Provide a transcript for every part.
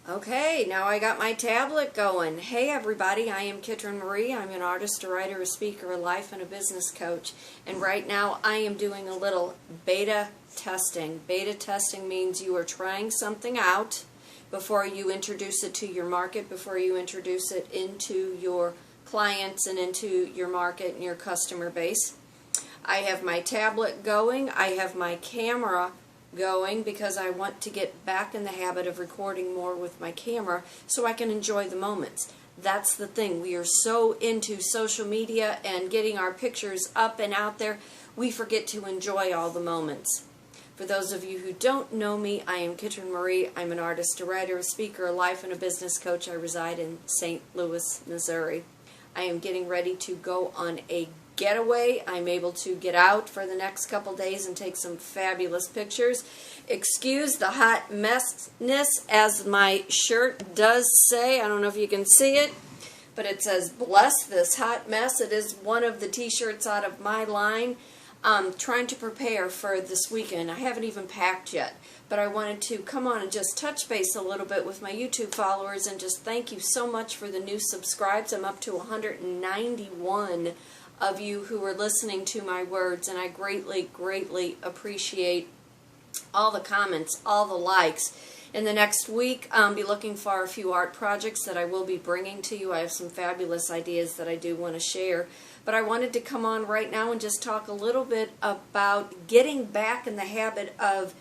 Okay, now I got my tablet going. Hey everybody, I am Kitryn Marie. I'm an artist, a writer, a speaker, a life, and a business coach. And right now I am doing a little beta testing. Beta testing means you are trying something out before you introduce it to your market, before you introduce it into your clients and into your market and your customer base. I have my tablet going. I have my camera going because I want to get back in the habit of recording more with my camera so I can enjoy the moments. That's the thing. We are so into social media and getting our pictures up and out there, we forget to enjoy all the moments. For those of you who don't know me, I am Kitryn Marie. I'm an artist, a writer, a speaker, a life, and a business coach. I reside in St. Louis, Missouri. I am getting ready to go on a getaway. I'm able to get out for the next couple days and take some fabulous pictures. Excuse the hot messness, as my shirt does say. I don't know if you can see it, but it says, "Bless this hot mess." It is one of the t-shirts out of my line. I'm trying to prepare for this weekend. I haven't even packed yet, but I wanted to come on and just touch base a little bit with my YouTube followers and just thank you so much for the new subscribes. I'm up to 191 of you who are listening to my words, and I greatly appreciate all the comments, all the likes. In the next week, I'll be looking for a few art projects that I will be bringing to you. I have some fabulous ideas that I do want to share, but I wanted to come on right now and just talk a little bit about getting back in the habit of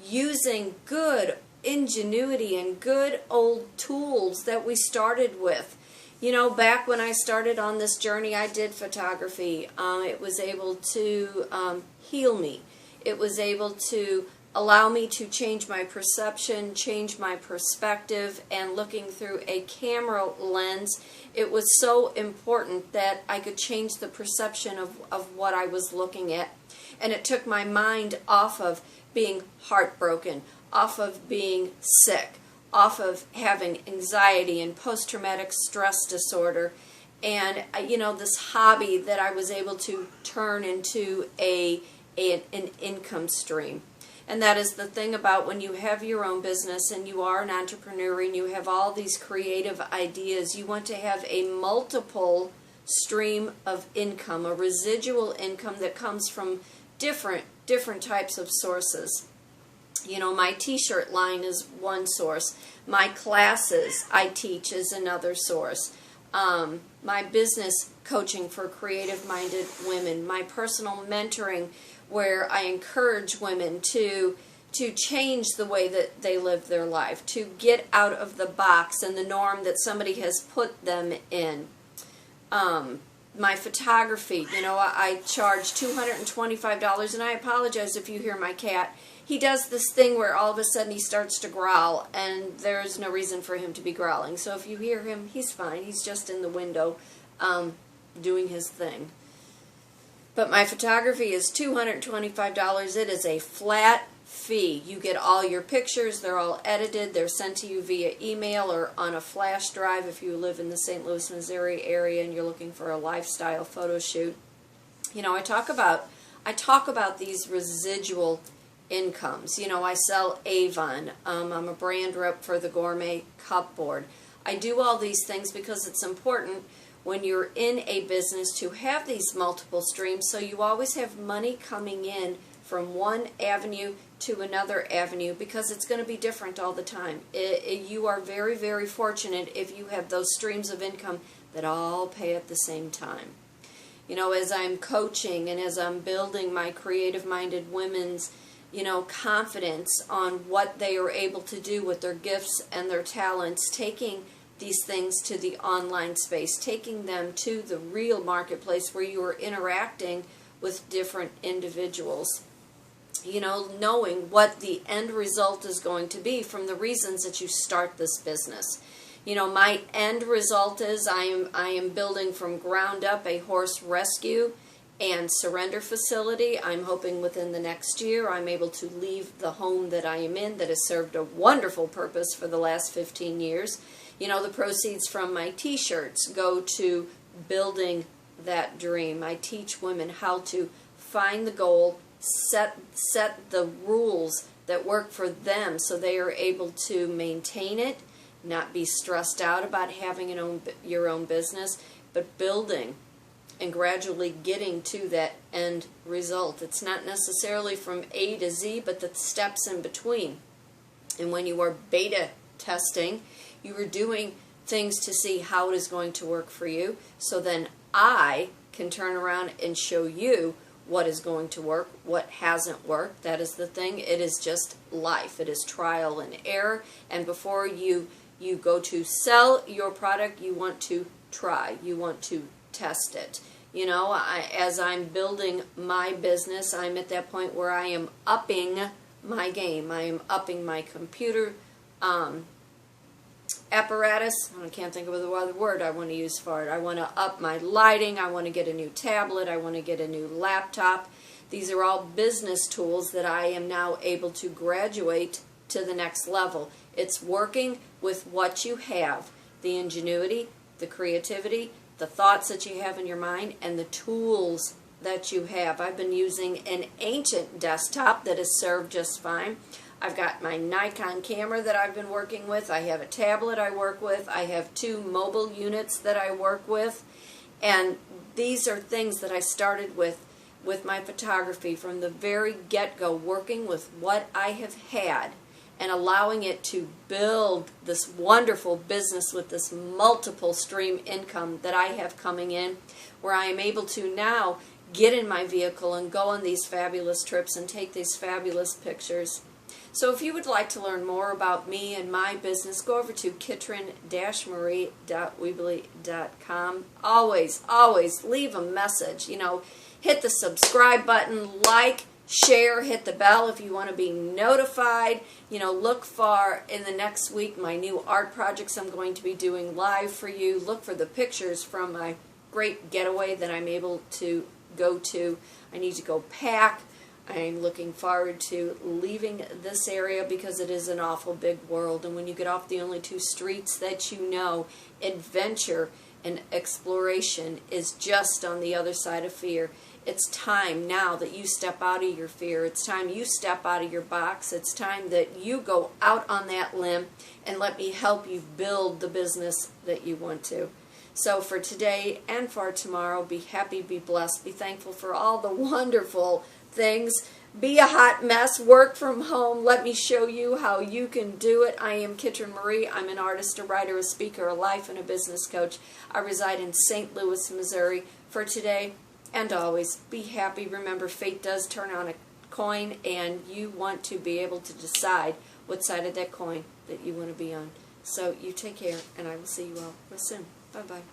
using good ingenuity and good old tools that we started with. You know, back when I started on this journey, I did photography. It was able to heal me. It was able to allow me to change my perception, change my perspective, and looking through a camera lens, it was so important that I could change the perception of what I was looking at. And it took my mind off of being heartbroken, off of being sick, off of having anxiety and post-traumatic stress disorder, and you know, this hobby that I was able to turn into an income stream. And that is the thing about when you have your own business and you are an entrepreneur and you have all these creative ideas, you want to have a multiple stream of income, a residual income that comes from different types of sources. You know, my t-shirt line is one source. My classes I teach is another source. My business coaching for creative-minded women. My personal mentoring where I encourage women to change the way that they live their life, to get out of the box and the norm that somebody has put them in. My photography, you know, I charge $225, and I apologize if you hear my cat. He does this thing where all of a sudden he starts to growl, and there's no reason for him to be growling. So if you hear him, he's fine. He's just in the window doing his thing. But my photography is $225. It is a flat fee. You get all your pictures. They're all edited. They're sent to you via email or on a flash drive if you live in the St. Louis, Missouri area and you're looking for a lifestyle photo shoot. You know, I talk about these residual incomes. You know, I sell Avon. I'm a brand rep for the Gourmet Cupboard. I do all these things because it's important when you're in a business to have these multiple streams, so you always have money coming in from one avenue to another avenue, because it's going to be different all the time. You are very fortunate if you have those streams of income that all pay at the same time. You know, as I'm coaching and as I'm building my creative-minded women's, you know, confidence on what they are able to do with their gifts and their talents, taking these things to the online space, taking them to the real marketplace where you are interacting with different individuals. You know, knowing what the end result is going to be from the reasons that you start this business. You know, my end result is I am building from ground up a horse rescue and surrender facility. I'm hoping within the next year I'm able to leave the home that I am in that has served a wonderful purpose for the last 15 years. You know, the proceeds from my t-shirts go to building that dream. I teach women how to find the goal, set the rules that work for them so they are able to maintain it, not be stressed out about having your own business, but building and gradually getting to that end result. It's not necessarily from A to Z, but the steps in between. And when you are beta testing, you are doing things to see how it is going to work for you, so then I can turn around and show you what is going to work, what hasn't worked. That is the thing. It is just life. It is trial and error. And before you go to sell your product, you want to try. You want to test it. You know, as I'm building my business, I'm at that point where I am upping my game. I am upping my computer apparatus. I can't think of the other word I want to use for it. I want to up my lighting. I want to get a new tablet. I want to get a new laptop. These are all business tools that I am now able to graduate to the next level. It's working with what you have, the ingenuity, the creativity, the thoughts that you have in your mind, and the tools that you have. I've been using an ancient desktop that has served just fine. I've got my Nikon camera that I've been working with. I have a tablet I work with. I have 2 mobile units that I work with. And these are things that I started with my photography from the very get-go, working with what I have had and allowing it to build this wonderful business with this multiple stream income that I have coming in, where I am able to now get in my vehicle and go on these fabulous trips and take these fabulous pictures. So if you would like to learn more about me and my business, go over to kitryn-marie.weebly.com. Always leave a message. You know, hit the subscribe button, like, share, hit the bell if you want to be notified. You know, look for in the next week my new art projects I'm going to be doing live for you. Look for the pictures from my great getaway that I'm able to go to. I need to go pack. I'm looking forward to leaving this area because it is an awful big world. And when you get off the only 2 streets that you know, adventure and exploration is just on the other side of fear. It's time now that you step out of your fear. It's time you step out of your box. It's time that you go out on that limb and let me help you build the business that you want to. So for today and for tomorrow, be happy, be blessed, be thankful for all the wonderful things. Be a hot mess, work from home. Let me show you how you can do it. I am Kitryn Marie. I'm an artist, a writer, a speaker, a life, and a business coach. I reside in St. Louis, Missouri. For today and always, be happy. Remember, fate does turn on a coin, and you want to be able to decide what side of that coin that you want to be on. So you take care, and I will see you all real soon. Bye-bye.